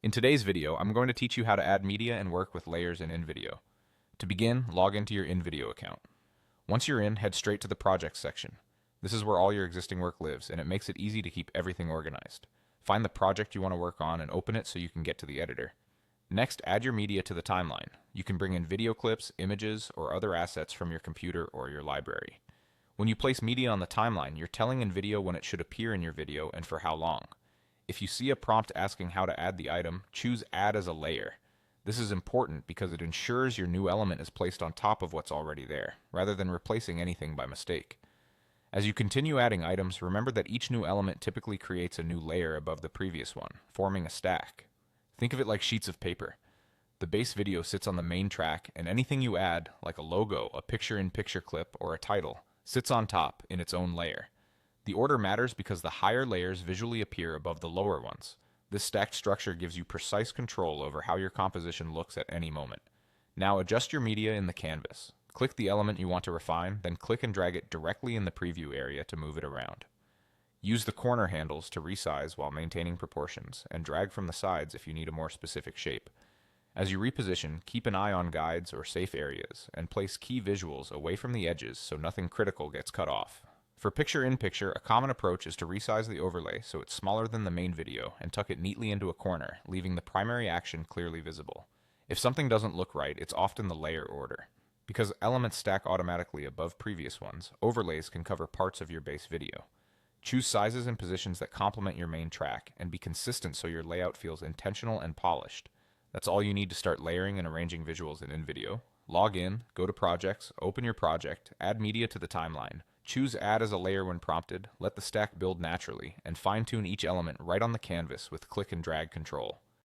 In today's video, I'm going to teach you how to add media and work with layers in InVideo. To begin, log into your InVideo account. Once you're in, head straight to the Projects section. This is where all your existing work lives, and it makes it easy to keep everything organized. Find the project you want to work on and open it so you can get to the editor. Next, add your media to the timeline. You can bring in video clips, images, or other assets from your computer or your library. When you place media on the timeline, you're telling InVideo when it should appear in your video and for how long. If you see a prompt asking how to add the item, choose Add as a Layer. This is important because it ensures your new element is placed on top of what's already there, rather than replacing anything by mistake. As you continue adding items, remember that each new element typically creates a new layer above the previous one, forming a stack. Think of it like sheets of paper. The base video sits on the main track, and anything you add, like a logo, a picture-in-picture clip, or a title, sits on top in its own layer. The order matters because the higher layers visually appear above the lower ones. This stacked structure gives you precise control over how your composition looks at any moment. Now adjust your media in the canvas. Click the element you want to refine, then click and drag it directly in the preview area to move it around. Use the corner handles to resize while maintaining proportions, and drag from the sides if you need a more specific shape. As you reposition, keep an eye on guides or safe areas, and place key visuals away from the edges so nothing critical gets cut off. For picture-in-picture, a common approach is to resize the overlay so it's smaller than the main video and tuck it neatly into a corner, leaving the primary action clearly visible. If something doesn't look right, it's often the layer order. Because elements stack automatically above previous ones, overlays can cover parts of your base video. Choose sizes and positions that complement your main track, and be consistent so your layout feels intentional and polished. That's all you need to start layering and arranging visuals in InVideo. Log in, go to Projects, open your project, add media to the timeline. Choose Add as a Layer when prompted, let the stack build naturally, and fine-tune each element right on the canvas with click and drag control.